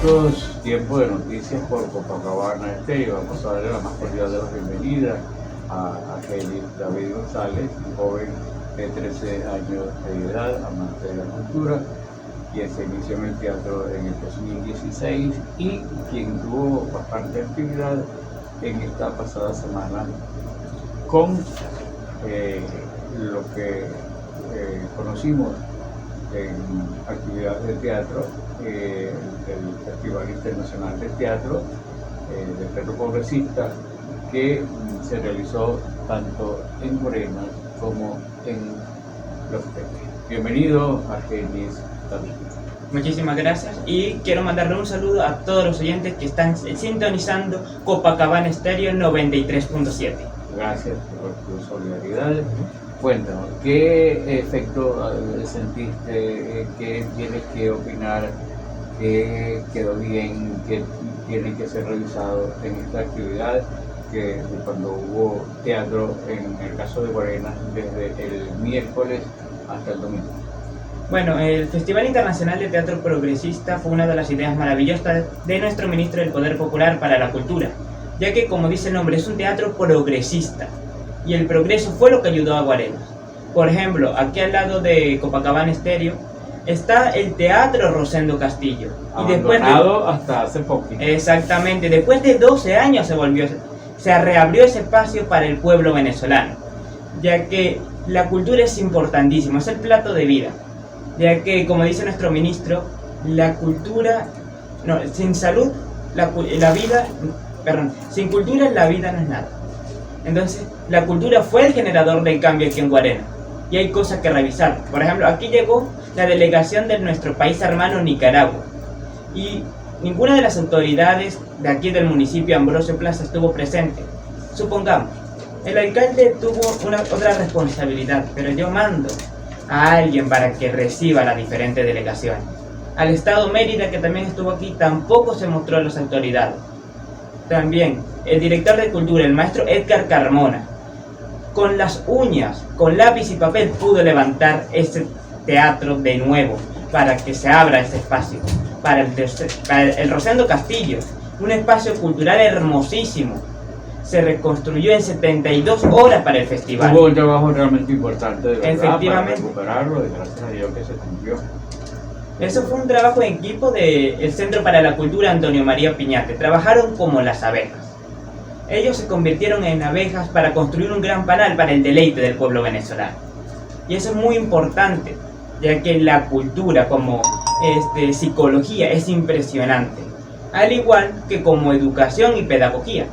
minutos, tiempo de noticias por Copacabana Estéreo. Vamos a darle la más cordial de la bienvenida a Gélis David González, un joven de 13 años de edad, amante de la cultura, quien se inició en el teatro en el 2016 y quien tuvo bastante actividad en esta pasada semana con lo que conocimos en actividades de teatro, el Festival Internacional de Teatro, del Teatro Progresista, que se realizó tanto en Morena como en Los Teques. Bienvenido a Gélis David. Muchísimas gracias y quiero mandarle un saludo a todos los oyentes que están sintonizando Copacabana Estéreo 93.7. Gracias por tu solidaridad. Cuéntanos, ¿qué efecto sentiste? ¿Qué tienes que opinar? ¿Qué quedó bien? ¿Qué tiene que ser revisado en esta actividad? Que cuando hubo teatro, en el caso de Morena, desde el miércoles hasta el domingo. Bueno, el Festival Internacional de Teatro Progresista fue una de las ideas maravillosas de nuestro ministro del Poder Popular para la Cultura, ya que, como dice el nombre, es un teatro progresista, y el progreso fue lo que ayudó a Guarenas. Por ejemplo, aquí al lado de Copacabana Estéreo está el Teatro Rosendo Castillo. Abandonado hasta hace poco. Exactamente, después de 12 años se reabrió ese espacio para el pueblo venezolano, ya que la cultura es importantísima, es el plato de vida. Ya que, como dice nuestro ministro, la cultura, sin salud, sin cultura la vida no es nada. Entonces, la cultura fue el generador del cambio aquí en Guarena, y hay cosas que revisar. Por ejemplo, aquí llegó la delegación de nuestro país hermano Nicaragua, y ninguna de las autoridades de aquí del municipio Ambrosio Plaza estuvo presente. Supongamos, el alcalde tuvo otra responsabilidad, pero yo mando a alguien para que reciba las diferentes delegaciones. Al Estado Mérida, que también estuvo aquí, tampoco se mostró a las autoridades. También el director de cultura, el maestro Edgar Carmona, con las uñas, con lápiz y papel, pudo levantar ese teatro de nuevo para que se abra ese espacio para el Rosendo Castillo, un espacio cultural hermosísimo. Se reconstruyó en 72 horas para el festival. Hubo un trabajo realmente importante de verdad, efectivamente, para recuperarlo, y gracias a Dios que se cumplió. Eso fue un trabajo en equipo del Centro para la Cultura Antonio María Piñate. Trabajaron como las abejas. Ellos se convirtieron en abejas para construir un gran panal para el deleite del pueblo venezolano. Y eso es muy importante, ya que la cultura como psicología es impresionante, al igual que como educación y pedagogía,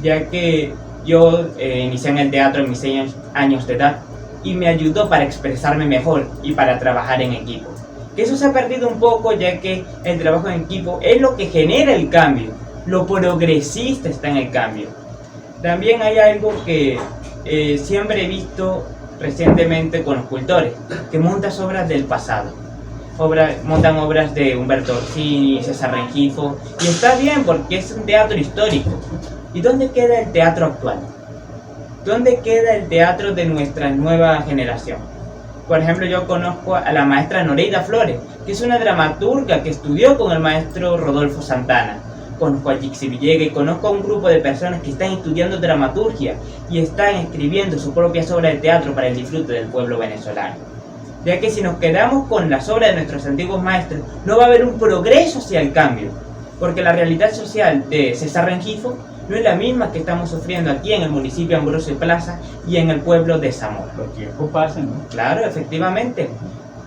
ya que yo inicié en el teatro en mis 6 años de edad y me ayudó para expresarme mejor y para trabajar en equipo. Que eso se ha perdido un poco, ya que el trabajo en equipo es lo que genera el cambio, lo progresista está en el cambio. También hay algo que siempre he visto recientemente con los cultores, que montan obras del pasado. Montan obras de Humberto Orsini, César Rengifo, y está bien porque es un teatro histórico. ¿Y dónde queda el teatro actual? ¿Dónde queda el teatro de nuestra nueva generación? Por ejemplo, yo conozco a la maestra Noreida Flores, que es una dramaturga que estudió con el maestro Rodolfo Santana. Conozco a Jixi Villegas y conozco a un grupo de personas que están estudiando dramaturgia y están escribiendo sus propias obras de teatro para el disfrute del pueblo venezolano. Ya que si nos quedamos con las obras de nuestros antiguos maestros, no va a haber un progreso hacia el cambio, porque la realidad social de César Rengifo no es la misma que estamos sufriendo aquí en el municipio Ambrosio Plaza y en el pueblo de Zamora. Los tiempos pasan, ¿no? Claro, efectivamente,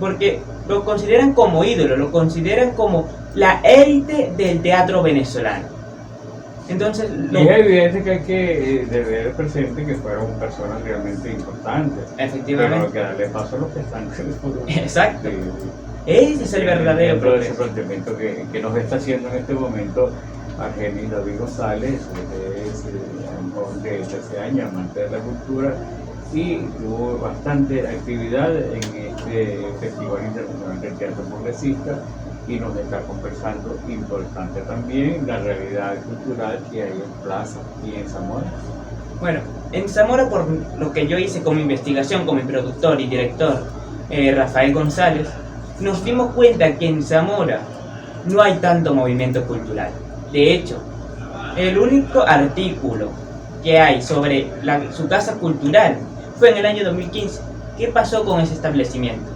porque lo consideran como ídolo, lo consideran como la élite del teatro venezolano. Entonces, y es evidente que hay que tener presente que fueron personas realmente importantes. Efectivamente. Pero que darle paso a los que están. Exacto. Ese es el verdadero progreso. Ese planteamiento que nos está haciendo en este momento Gélis David González, que es un joven de 13 años, amante de la cultura, y tuvo bastante actividad en este Festival Internacional del Teatro Progresista, y nos está conversando importante también la realidad cultural que hay en Plaza y en Zamora. Bueno, en Zamora, por lo que yo hice como investigación con mi productor y director Rafael González, nos dimos cuenta que en Zamora no hay tanto movimiento cultural. De hecho, el único artículo que hay sobre su casa cultural fue en el año 2015. ¿Qué pasó con ese establecimiento?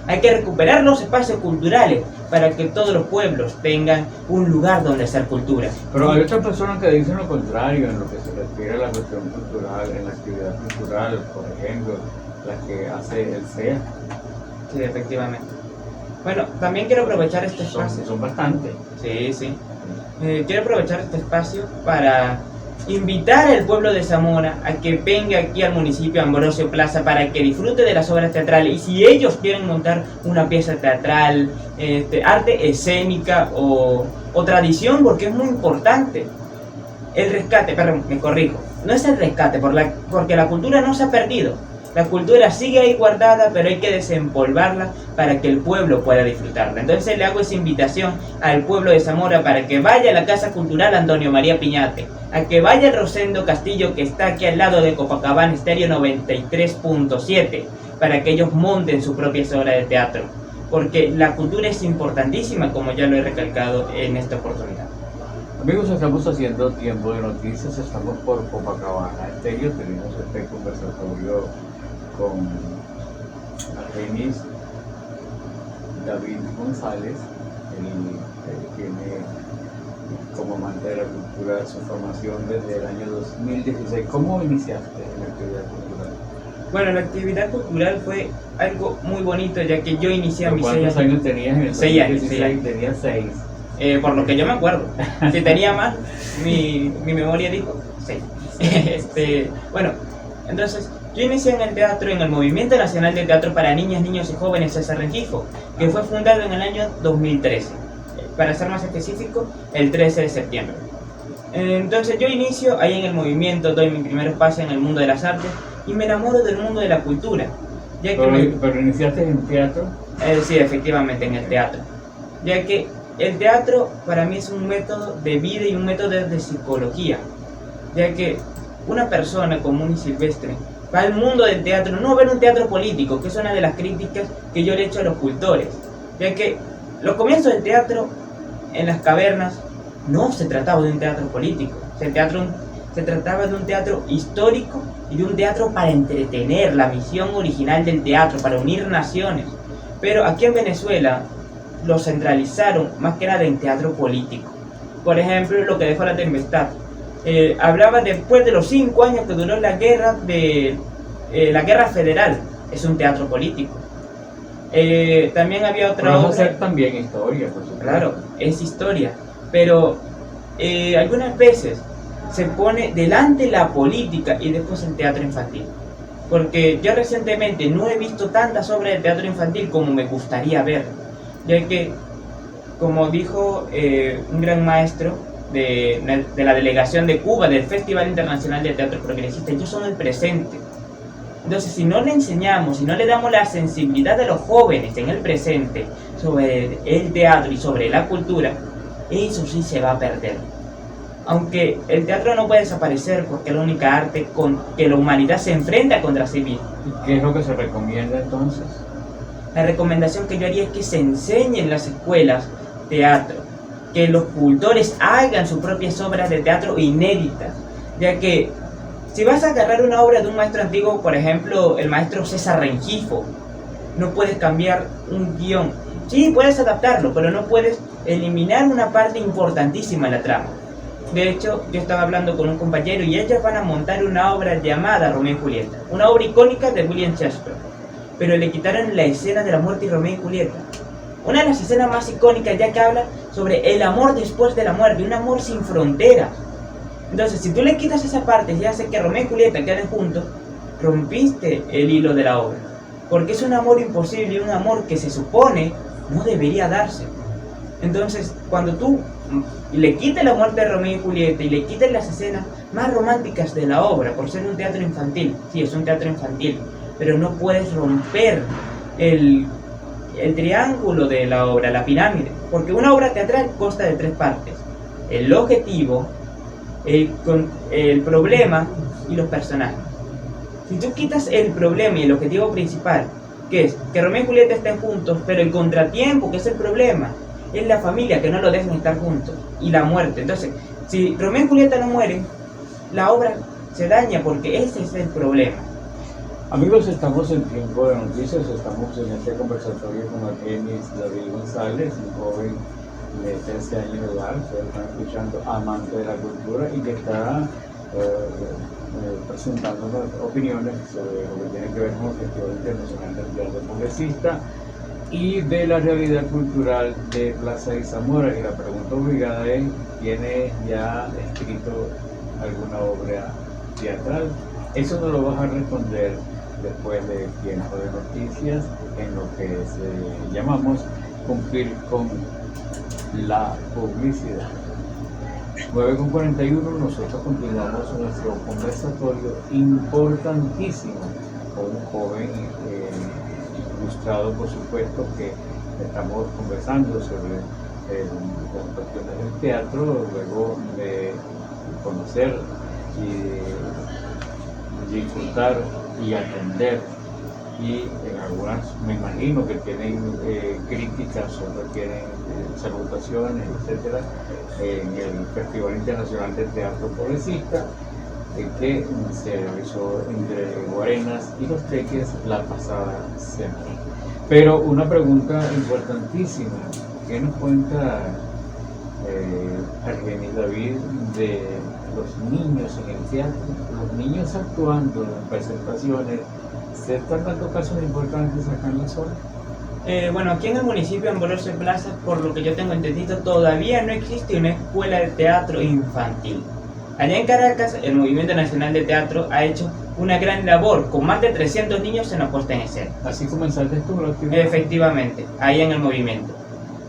Hay que recuperar los espacios culturales para que todos los pueblos tengan un lugar donde hacer cultura. Pero hay otras personas que dicen lo contrario en lo que se refiere a la cuestión cultural, en la actividad cultural, por ejemplo, la que hace el CEA. Sí, efectivamente. Bueno, también quiero aprovechar este espacio. Son bastantes. Sí, sí. Quiero aprovechar este espacio para invitar al pueblo de Zamora a que venga aquí al municipio Ambrosio Plaza para que disfrute de las obras teatrales. Y si ellos quieren montar una pieza teatral, arte escénica o tradición, porque es muy importante. El rescate, perdón, me corrijo, no es el rescate, porque la cultura no se ha perdido. La cultura sigue ahí guardada, pero hay que desempolvarla para que el pueblo pueda disfrutarla. Entonces le hago esa invitación al pueblo de Zamora para que vaya a la Casa Cultural Antonio María Piñate, a que vaya al Rosendo Castillo, que está aquí al lado de Copacabana Estéreo 93.7, para que ellos monten su propia obra de teatro, porque la cultura es importantísima, como ya lo he recalcado en esta oportunidad. Amigos, estamos haciendo tiempo de noticias, estamos por Copacabana Estéreo, tenemos este conversatorio con Argenis David González. Él tiene como amante de la cultura su formación desde el año 2016. ¿Cómo iniciaste en la actividad cultural? Bueno, la actividad cultural fue algo muy bonito, ya que yo inicié a mis ¿Cuántos años tenías en el 6 años? 2016? Tenía 6. Por lo que yo me acuerdo. Si tenía más, mi memoria dijo 6. Bueno, entonces yo inicié en el teatro, en el Movimiento Nacional de Teatro para Niñas, Niños y Jóvenes César Rengifo, que fue fundado en el año 2013. Para ser más específico, el 13 de septiembre. Entonces yo inicio ahí en el movimiento, doy mi primer paso en el mundo de las artes y me enamoro del mundo de la cultura. Ya que ¿Pero iniciaste en teatro? Sí, efectivamente, en el teatro. Ya que el teatro para mí es un método de vida y un método de psicología, ya que una persona común y silvestre va al mundo del teatro, no ver un teatro político, que es una de las críticas que yo le he hecho a los cultores, ya que los comienzos del teatro en las cavernas no se trataba de un teatro político, se trataba de un teatro histórico y de un teatro para entretener, la misión original del teatro, para unir naciones. Pero aquí en Venezuela lo centralizaron más que nada en teatro político. Por ejemplo, lo que dejó La Tempestad. Hablaba después de los 5 años que duró la guerra la guerra federal. Es un teatro político. También había otra Vamos a obra. hacer también historia, por supuesto. Claro, es historia. Pero algunas veces se pone delante la política y después el teatro infantil. Porque yo recientemente no he visto tantas obras de teatro infantil como me gustaría ver. Ya que, como dijo un gran maestro de la delegación de Cuba, del Festival Internacional de Teatro Progresista, ellos son el presente. Entonces, si no le enseñamos, si no le damos la sensibilidad de los jóvenes en el presente sobre el teatro y sobre la cultura, eso sí se va a perder. Aunque el teatro no puede desaparecer porque es la única arte con que la humanidad se enfrenta contra sí misma. ¿Y qué es lo que se recomienda entonces? La recomendación que yo haría es que se enseñe en las escuelas teatro, que los cultores hagan sus propias obras de teatro inéditas, ya que si vas a agarrar una obra de un maestro antiguo, por ejemplo, el maestro César Rengifo, no puedes cambiar un guión. Sí, puedes adaptarlo, pero no puedes eliminar una parte importantísima en la trama. De hecho, yo estaba hablando con un compañero y ellos van a montar una obra llamada Romeo y Julieta, una obra icónica de William Shakespeare, pero le quitaron la escena de la muerte y Romeo y Julieta. Una de las escenas más icónicas, ya que habla sobre el amor después de la muerte, un amor sin fronteras. Entonces, si tú le quitas esa parte y haces que Romeo y Julieta queden juntos, rompiste el hilo de la obra. Porque es un amor imposible y un amor que se supone no debería darse. Entonces, cuando tú le quites la muerte de Romeo y Julieta y le quites las escenas más románticas de la obra, por ser un teatro infantil, sí, es un teatro infantil, pero no puedes romper el triángulo de la obra, la pirámide, porque una obra teatral consta de 3 partes: el objetivo, el problema y los personajes. Si tú quitas el problema y el objetivo principal, que es que Romeo y Julieta estén juntos, pero el contratiempo, que es el problema, es la familia, que no lo dejan estar juntos, y la muerte. Entonces, si Romeo y Julieta no mueren, la obra se daña, porque ese es el problema. Amigos, estamos en Tiempo de Noticias, estamos en este conversatorio con Argenis David González, un joven de 13 años de edad, ustedes están escuchando, amante de la cultura, y que está presentándonos opiniones sobre lo que tiene que ver con el Festival Internacional del Teatro Progresista y de la realidad cultural de Plaza de Zamora. Y la pregunta obligada es: ¿tiene ya escrito alguna obra teatral? Eso nos lo vas a responder después de Tiempo de Noticias, en lo que llamamos cumplir con la publicidad. 9:41, nosotros continuamos nuestro conversatorio importantísimo con un joven ilustrado, por supuesto, que estamos conversando sobre las cuestiones del teatro, luego de conocer y disfrutar y atender, y en algunas me imagino que tienen críticas, otras tienen salutaciones, etcétera, en el Festival Internacional de Teatro Progresista que se realizó entre Guarenas y Los Teques la pasada semana. Pero una pregunta importantísima: ¿qué nos cuenta Argenis David de los niños en el teatro? Los niños actuando en presentaciones, ¿se están dando casos importantes acá en la zona? Bueno, aquí en el municipio, en Bolorce Plaza, por lo que yo tengo entendido, todavía no existe una escuela de teatro infantil. Allá en Caracas, el Movimiento Nacional de Teatro ha hecho una gran labor, con más de 300 niños en la puesta en escena. ¿Así comenzaste tú la actividad? Efectivamente, ahí en el movimiento.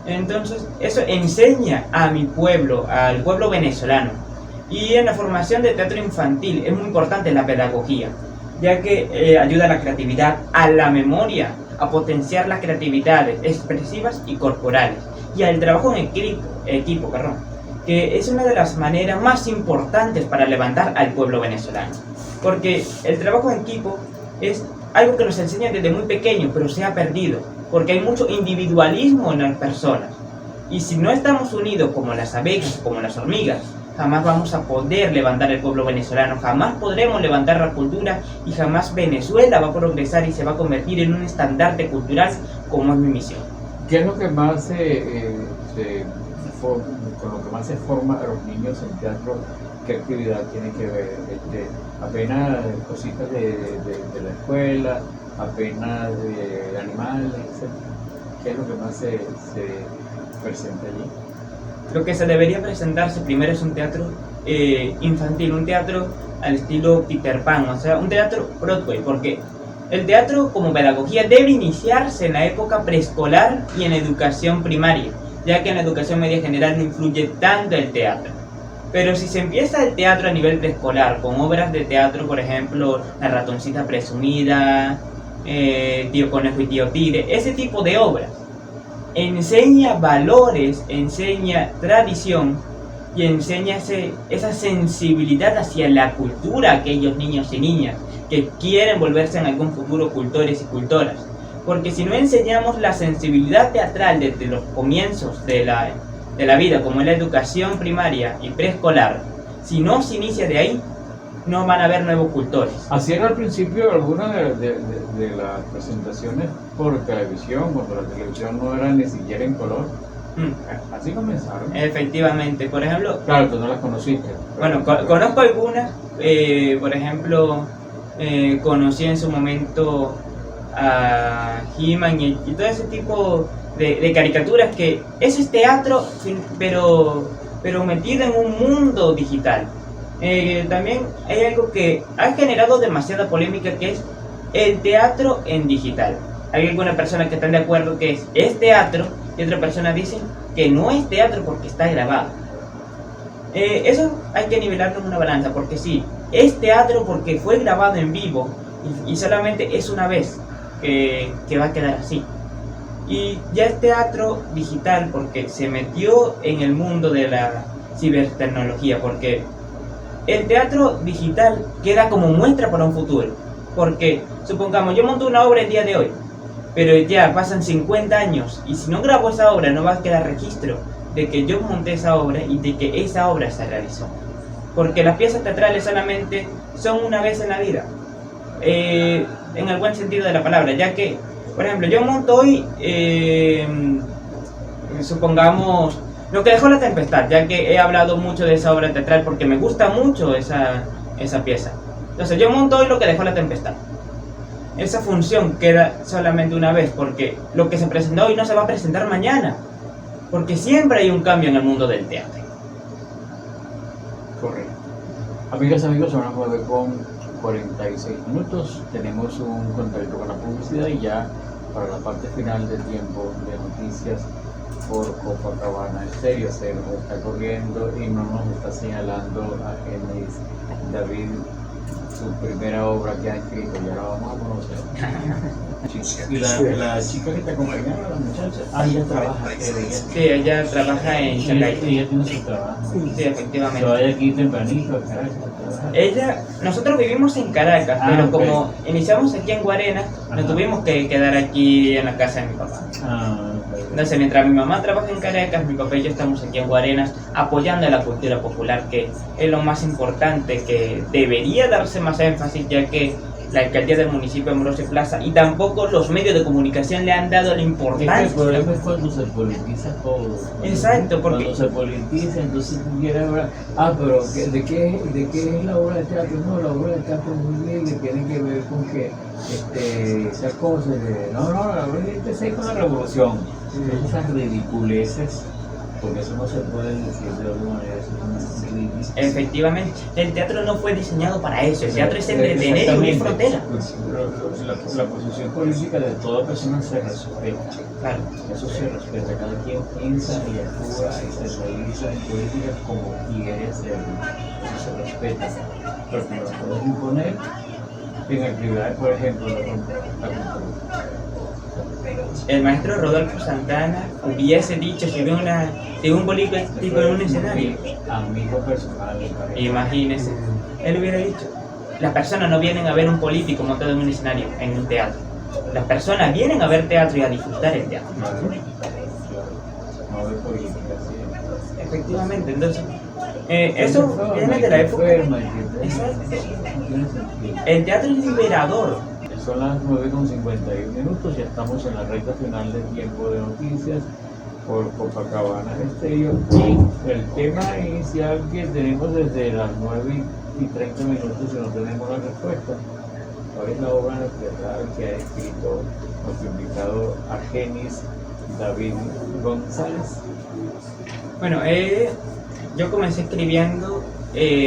Entonces, eso enseña a mi pueblo, al pueblo venezolano. Y en la formación de teatro infantil es muy importante la pedagogía, ya que ayuda a la creatividad, a la memoria, a potenciar las creatividades expresivas y corporales, y al trabajo en equipo, que es una de las maneras más importantes para levantar al pueblo venezolano. Porque el trabajo en equipo es algo que nos enseñan desde muy pequeño, pero se ha perdido, porque hay mucho individualismo en las personas. Y si no estamos unidos como las abejas, como las hormigas, jamás vamos a poder levantar el pueblo venezolano, jamás podremos levantar la cultura, y jamás Venezuela va a progresar y se va a convertir en un estandarte cultural, como es mi misión. ¿Qué es lo que más con lo que más se forma a los niños en teatro? ¿Qué actividad tiene que ver? Apenas cositas de la escuela, apenas de animales, etc. ¿Qué es lo que más se presenta allí? Lo que se debería presentarse primero es un teatro infantil, un teatro al estilo Peter Pan, o sea, un teatro Broadway, porque el teatro como pedagogía debe iniciarse en la época preescolar y en educación primaria, ya que en la educación media general no influye tanto el teatro. Pero si se empieza el teatro a nivel preescolar, con obras de teatro, por ejemplo, La Ratoncita Presumida, Tío Conejo y Tío Tigre, ese tipo de obras, enseña valores, enseña tradición y enseña esa sensibilidad hacia la cultura a aquellos niños y niñas que quieren volverse en algún futuro cultores y cultoras. Porque si no enseñamos la sensibilidad teatral desde los comienzos de la vida, como es la educación primaria y preescolar, si no se inicia de ahí, no van a haber nuevos cultores. Así era al principio algunas de las presentaciones por televisión, cuando la televisión no era ni siquiera en color. Así comenzaron. Efectivamente, por ejemplo... Claro, tú no las conociste. Bueno, conozco algunas, por ejemplo, conocí en su momento a He-Man y todo ese tipo de caricaturas, que eso es teatro, pero metido en un mundo digital. También hay algo que ha generado demasiada polémica, que es el teatro en digital. Hay algunas personas que están de acuerdo que es teatro, y otras personas dicen que no es teatro porque está grabado. Eso hay que nivelarlo en una balanza, porque sí, es teatro porque fue grabado en vivo y solamente es una vez que va a quedar así. Y ya es teatro digital porque se metió en el mundo de la cibertecnología, porque el teatro digital queda como muestra para un futuro. Porque supongamos, yo monto una obra el día de hoy, pero ya pasan 50 años y si no grabo esa obra no va a quedar registro de que yo monté esa obra y de que esa obra se realizó. Porque las piezas teatrales solamente son una vez en la vida, en el buen sentido de la palabra, ya que, por ejemplo, yo monto hoy, supongamos, lo que dejó la tempestad, ya que he hablado mucho de esa obra teatral porque me gusta mucho esa pieza. Entonces yo monto hoy lo que dejó la tempestad. Esa función queda solamente una vez porque lo que se presentó hoy no se va a presentar mañana, porque siempre hay un cambio en el mundo del teatro. Correcto. Amigas, amigos, son las 9:46. Tenemos un contacto con la publicidad y ya para la parte final del tiempo de noticias por Copacabana Estéreo se nos está corriendo y no nos está señalando a Genis David su primera obra que ha escrito, ya la vamos a conocer. Y la chica que te acompañaba, la muchacha, ella trabaja. Sí, ella trabaja en Chacay. Ella tiene su trabajo. Sí, efectivamente. Se vaya aquí tempranito a Caracas. Nosotros vivimos en Caracas, pero como iniciamos aquí en Guarenas, nos tuvimos que quedar aquí en la casa de mi papá. Entonces, mientras mi mamá trabaja en Caracas, mi papá y yo estamos aquí en Guarenas apoyando a la cultura popular, que es lo más importante, que debería darse más énfasis, ya que la alcaldía del municipio de Ambrosio Plaza y tampoco los medios de comunicación le han dado la importancia. El problema es cuando se politiza todo. Exacto, porque cuando se politiza, entonces tú quieres hablar, pero ¿de qué es la obra de teatro? No, la obra de teatro es muy bien, que tiene que ver con que esas cosas la obra de teatro es con la revolución. Esas ridiculeces, porque eso no se puede decir de otra manera, eso es una ridiculez. Efectivamente, el teatro no fue diseñado para eso, el teatro es entretener y unir fronteras. La posición política de toda persona se respeta. Claro. Eso se respeta, cada quien piensa y actúa y se realiza en política como quiere hacerlo. Eso se respeta. Pero no lo puedes imponer en actividades, por ejemplo, la cultura. El maestro Rodolfo Santana hubiese dicho si ve un político en un escenario. Amigo personal. Imagínese, él hubiera dicho, las personas no vienen a ver un político montado en un escenario, en un teatro. Las personas vienen a ver teatro y a disfrutar el teatro. No de política, sí. Efectivamente, entonces, eso viene de la época. El teatro es liberador. Son las 9:51, ya estamos en la recta final del tiempo de noticias por Copacabana Estéreo y el tema inicial que tenemos desde las 9:30 y no tenemos la respuesta. ¿Cuál es la obra teatral que ha escrito nuestro invitado Argenis David González? Bueno, yo comencé escribiendo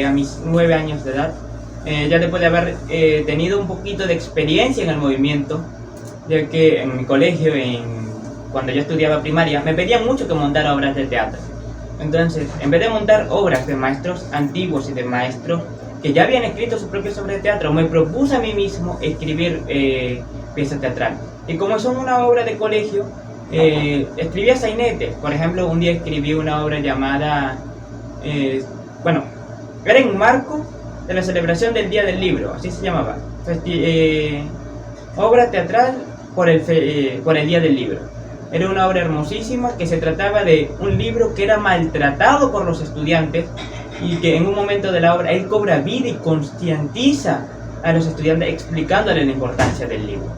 a mis 9 años de edad. Ya después de haber tenido un poquito de experiencia en el movimiento, ya que en mi colegio, cuando yo estudiaba primaria, me pedían mucho que montara obras de teatro. Entonces, en vez de montar obras de maestros antiguos y de maestros que ya habían escrito sus propias obras de teatro, me propuse a mí mismo escribir piezas teatrales. Y como son una obra de colegio, escribía sainetes. Por ejemplo, un día escribí una obra llamada, era en marco de la celebración del Día del Libro, así se llamaba, obra teatral por el Día del Libro. Era una obra hermosísima que se trataba de un libro que era maltratado por los estudiantes y que en un momento de la obra él cobra vida y concientiza a los estudiantes explicándoles la importancia del libro.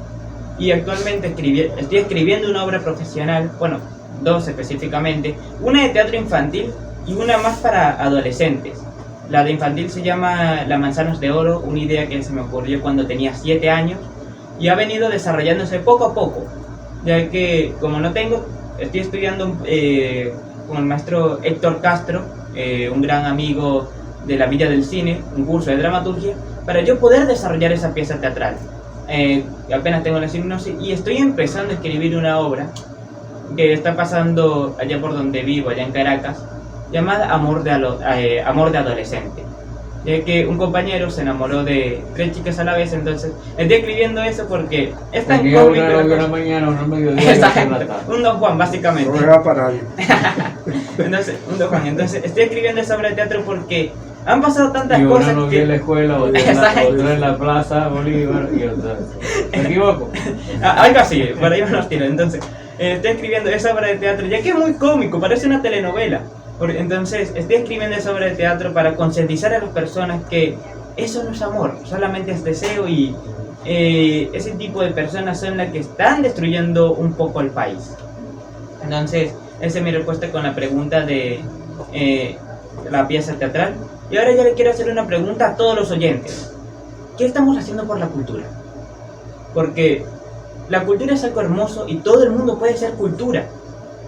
Y actualmente estoy escribiendo una obra profesional, dos específicamente, una de teatro infantil y una más para adolescentes. La de infantil se llama La Manzanas de Oro, una idea que se me ocurrió cuando tenía 7 años y ha venido desarrollándose poco a poco, ya que como estoy estudiando con el maestro Héctor Castro, un gran amigo de la Villa del Cine, un curso de dramaturgia, para yo poder desarrollar esa pieza teatral. Apenas tengo la hipnosis y estoy empezando a escribir una obra que está pasando allá por donde vivo, allá en Caracas, llamada Amor de Adolescente, ya que un compañero se enamoró de 3 chicas a la vez. Entonces estoy escribiendo eso porque es tan cómico. Una mañana, una mediodía. Exacto, un Don Juan básicamente. No era para nadie. Entonces, un Don Juan. Entonces estoy escribiendo esa obra de teatro porque Han pasado tantas Y una cosas no vi que... en la escuela, otra en la plaza Bolívar y otra. ¿Me equivoco? Algo así, por ahí van los tiros. Entonces, estoy escribiendo esa obra de teatro, ya que es muy cómico, parece una telenovela. Entonces, estoy escribiendo esa obra de teatro para concientizar a las personas que eso no es amor, solamente es deseo y ese tipo de personas son las que están destruyendo un poco el país. Entonces, esa es mi respuesta con la pregunta de la pieza teatral. Y ahora ya le quiero hacer una pregunta a todos los oyentes. ¿Qué estamos haciendo por la cultura? Porque la cultura es algo hermoso y todo el mundo puede ser cultura.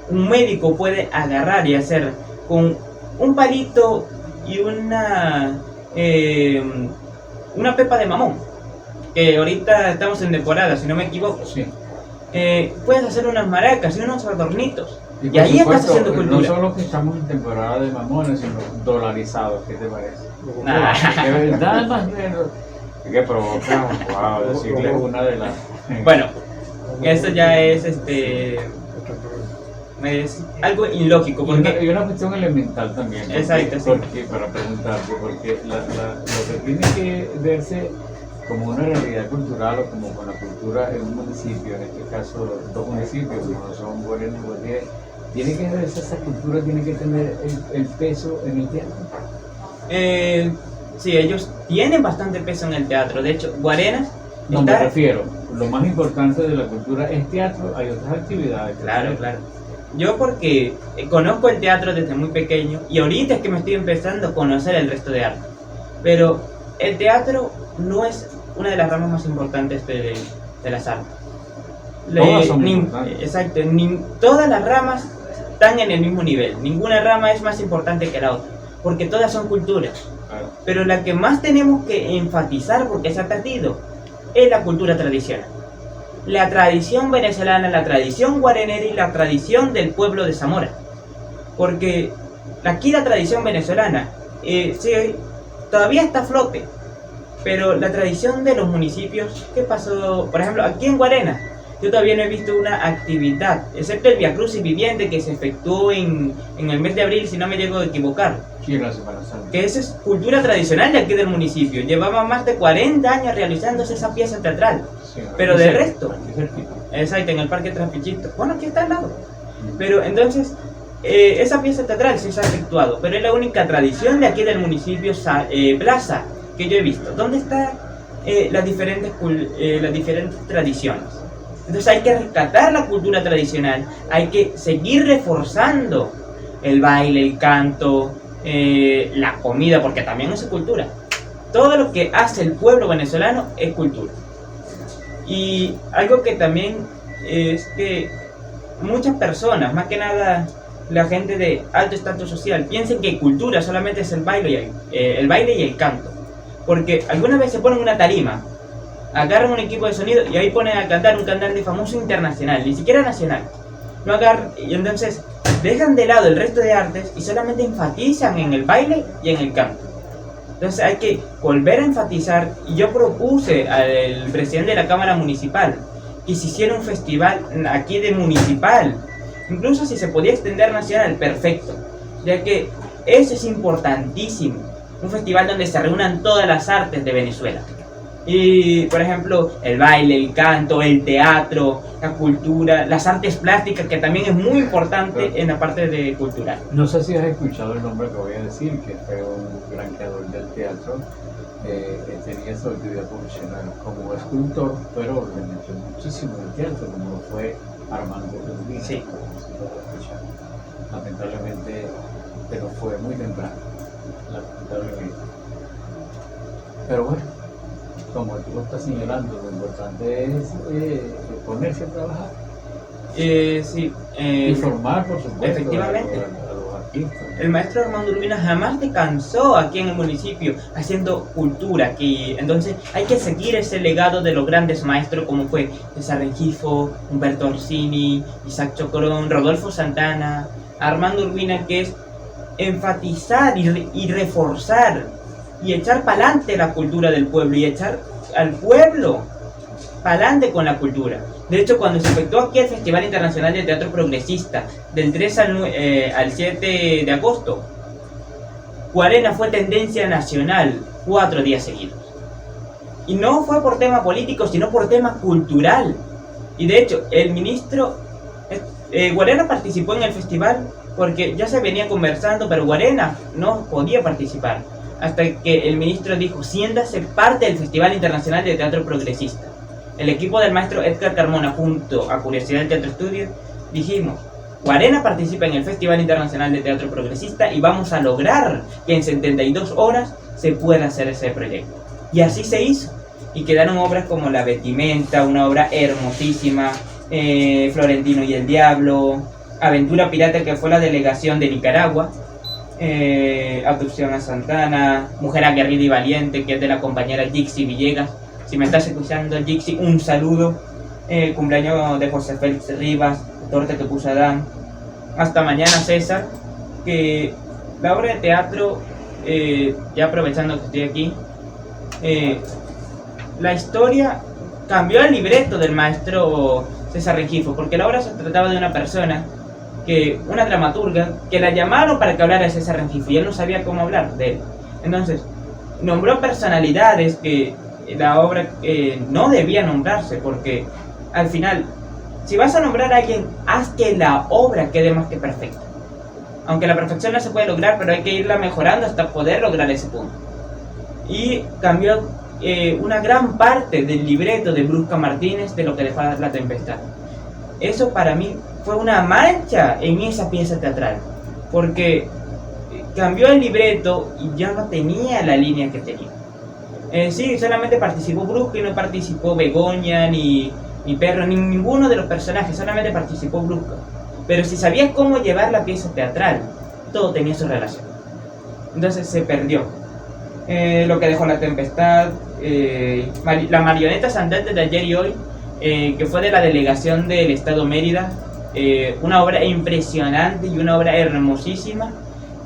Un médico puede agarrar y hacer con un palito y una pepa de mamón, que ahorita estamos en temporada, si no me equivoco. Sí. Puedes hacer unas maracas y unos adornitos. Y por ahí estás supuesto, haciendo cultura. no solo que estamos en temporada de mamones, sino dolarizados, ¿qué te parece? Nah. De verdad, más menos. Que provoca, wow, decirle una de las... Bueno, eso ya es algo ilógico, porque Y una cuestión elemental también. Porque, exacto, sí. porque, para preguntarte, porque lo que tiene que verse como una realidad cultural o como con la cultura en un municipio, en este caso dos municipios, como son Guarena y Guatire, tiene que verse esa cultura, tiene que tener el peso en el teatro. Sí, ellos tienen bastante peso en el teatro. De hecho, Guarenas No me refiero, lo más importante de la cultura es teatro, hay otras actividades. Claro, claro. Yo porque conozco el teatro desde muy pequeño y ahorita es que me estoy empezando a conocer el resto de arte. Pero el teatro no es una de las ramas más importantes de las artes. Todas son importantes. Exacto, todas las ramas están en el mismo nivel. Ninguna rama es más importante que la otra, porque todas son culturas. Claro. Pero la que más tenemos que enfatizar, porque se ha perdido, es la cultura tradicional. La tradición venezolana, la tradición guarenera y la tradición del pueblo de Zamora. Porque aquí la tradición venezolana sí, todavía está a flote, pero la tradición de los municipios, ¿qué pasó? Por ejemplo, aquí en Guarena, yo todavía no he visto una actividad, excepto el Via Crucis Viviente que se efectuó en el mes de abril, si no me llego a equivocar. Sí, en la Semana Santa. Que esa es cultura tradicional de aquí del municipio. Llevaba más de 40 años realizándose esa pieza teatral. Sí, Pero de resto, aquí cerquita. exacto, en el Parque Trapichito. Bueno, aquí está al lado. Pero entonces, esa pieza teatral sí se ha efectuado, pero es la única tradición de aquí del municipio Plaza que yo he visto. ¿Dónde están las diferentes tradiciones? Entonces hay que rescatar la cultura tradicional, hay que seguir reforzando el baile, el canto, la comida, porque también es cultura. Todo lo que hace el pueblo venezolano es cultura. Y algo que también es que muchas personas, más que nada la gente de alto estatus social, piensan que cultura solamente es el baile y el canto. Porque algunas veces ponen una tarima, agarran un equipo de sonido y ahí ponen a cantar un cantante famoso internacional, ni siquiera nacional. No agarran, y entonces dejan de lado el resto de artes y solamente enfatizan en el baile y en el canto. Entonces hay que volver a enfatizar, y yo propuse al presidente de la Cámara Municipal que se hiciera un festival aquí de municipal, incluso si se podía extender nacional, perfecto, ya que eso es importantísimo, un festival donde se reúnan todas las artes de Venezuela. Y por ejemplo, el baile, el canto, el teatro, la cultura, las artes plásticas, que también es muy importante en la parte de cultural. No sé si has escuchado el nombre que voy a decir, que fue un gran creador del teatro. Tenía su actividad profesional como escultor, pero le metió muchísimo en el teatro, como lo fue Armando Urbina. Sí. Lamentablemente, pero fue muy temprano, lamentablemente. Pero bueno, como tú lo estás señalando, lo importante es ponerse a trabajar. Sí, Y formar, por supuesto, efectivamente. a los artistas. El maestro Armando Urbina jamás descansó aquí en el municipio haciendo cultura aquí. Entonces hay que seguir ese legado de los grandes maestros como fue César Rengifo, Humberto Orsini, Isaac Chocorón, Rodolfo Santana, Armando Urbina, que es enfatizar y reforzar y echar para adelante la cultura del pueblo y echar al pueblo para adelante con la cultura. De hecho, cuando se efectuó aquí el Festival Internacional de Teatro Progresista del 3 al 7 de agosto, Guarena fue tendencia nacional 4 días seguidos. Y no fue por tema político, sino por tema cultural. Y de hecho, el ministro Guarena participó en el festival porque ya se venía conversando, pero Guarena no podía participar. Hasta que el ministro dijo, siéntase parte del Festival Internacional de Teatro Progresista. El equipo del maestro Edgar Carmona junto a Curiosidad del Teatro Estudio dijimos, Guarena participa en el Festival Internacional de Teatro Progresista y vamos a lograr que en 72 horas se pueda hacer ese proyecto. Y así se hizo. Y quedaron obras como La Vestimenta, una obra hermosísima, Florentino y el Diablo, Aventura Pirata, que fue la delegación de Nicaragua, Abducción a Santana, Mujer Aguerrida y Valiente, que es de la compañera Jixi Villegas. Si me estás escuchando, Jixi, un saludo. Cumpleaños de José Félix Rivas, Torta que puso Adán. Hasta mañana, César. Que la obra de teatro, ya aprovechando que estoy aquí, la historia cambió el libreto del maestro César Rengifo, porque la obra se trataba de una persona, una dramaturga, que la llamaron para que hablara de César Rengifo y él no sabía cómo hablar de él. Entonces, nombró personalidades que la obra no debía nombrarse, porque al final, si vas a nombrar a alguien, haz que la obra quede más que perfecta. Aunque la perfección no se puede lograr, pero hay que irla mejorando hasta poder lograr ese punto. Y cambió una gran parte del libreto de Brusca Martínez de Lo que dejó la tempestad. Eso para mí fue una mancha en esa pieza teatral, porque cambió el libreto y ya no tenía la línea que tenía. Sí, solamente participó Brusca y no participó Begoña, ni Perro, ni ninguno de los personajes, solamente participó Brusca. Pero si sabías cómo llevar la pieza teatral, todo tenía su relación. Entonces se perdió. Lo que dejó la tempestad, la marioneta andante de ayer y hoy, que fue de la delegación del Estado Mérida, una obra impresionante y una obra hermosísima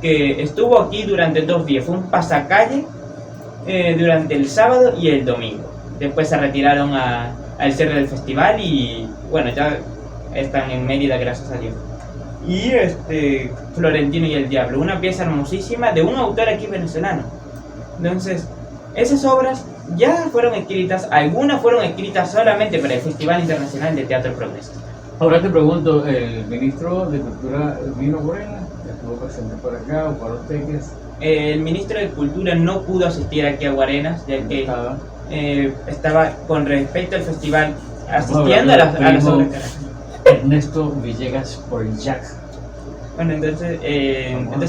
que estuvo aquí durante 2 días. Fue un pasacalle durante el sábado y el domingo. Después se retiraron al cierre del festival y bueno, ya están en Mérida, gracias a Dios. Y Florentino y el Diablo, una pieza hermosísima de un autor aquí venezolano. Entonces, esas obras ya fueron escritas, algunas fueron escritas solamente para el Festival Internacional de Teatro Progresista. Ahora te pregunto, ¿el ministro de Cultura vino por él? ¿Estuvo presente por acá o por los teques? El ministro de Cultura no pudo asistir aquí a Guarenas, ya que estaba con respecto al festival asistiendo a las obras. Ernesto Villegas por el Jack. Bueno, entonces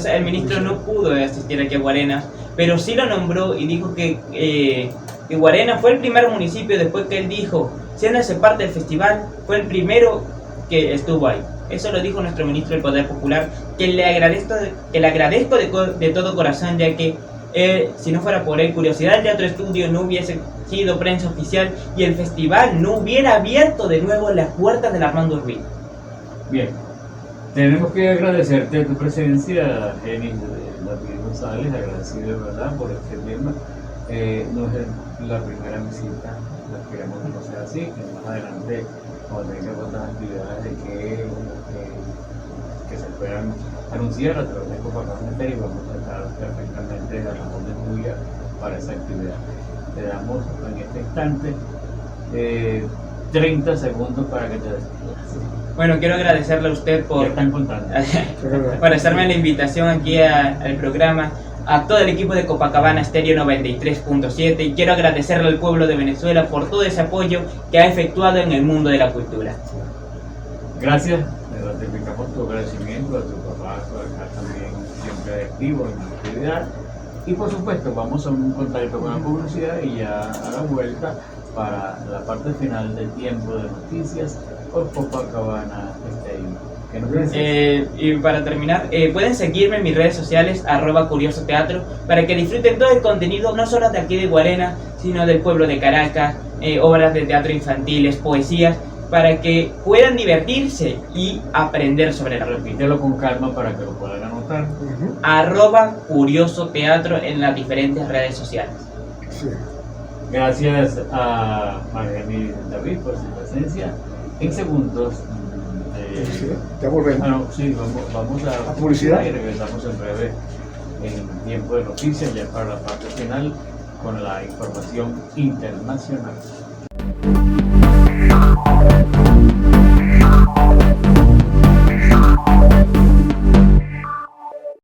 el ministro no pudo asistir aquí a Guarenas, pero sí lo nombró y dijo que Guarenas fue el primer municipio, después que él dijo, siéndose parte del festival, fue el primero que estuvo ahí. Eso lo dijo nuestro ministro del Poder Popular, que le agradezco de todo corazón, ya que si no fuera por él, Curiosidad del Teatro Estudio no hubiese sido prensa oficial y el festival no hubiera abierto de nuevo las puertas del Armando Urbina. Bien, tenemos que agradecerte tu presencia, Jenny David González, agradecido de verdad por este tema. No es la primera visita, la queremos que no sea así, que más adelante, cuando tenga otras actividades que se puedan anunciar a través de Copacabana Estéreo, vamos a estar perfectamente a la orden tuya para esa actividad. Te damos en este instante 30 segundos para que te despidas. Bueno, quiero agradecerle a usted por hacerme la invitación aquí al programa, a todo el equipo de Copacabana Estéreo 93.7, y quiero agradecerle al pueblo de Venezuela por todo ese apoyo que ha efectuado en el mundo de la cultura. Gracias, le ratificamos tu agradecimiento a tu papá, acá también siempre activo en la actividad. Y por supuesto, vamos a un contacto con la publicidad y ya a la vuelta para la parte final del tiempo de noticias por Copacabana Estéreo. Y para terminar, pueden seguirme en mis redes sociales @curiosoteatro para que disfruten todo el contenido, no solo de aquí de Guarena, sino del pueblo de Caracas, obras de teatro infantiles, poesías, para que puedan divertirse y aprender sobre la cultura. Repítelo con calma para que lo puedan anotar. @curiosoteatro en las diferentes redes sociales. Sí. Gracias a Margeni David por su presencia. En segundos. Ya volvemos. Sí, vamos a publicidad y regresamos en breve en Tiempo de Noticias, ya para la parte final, con la información internacional.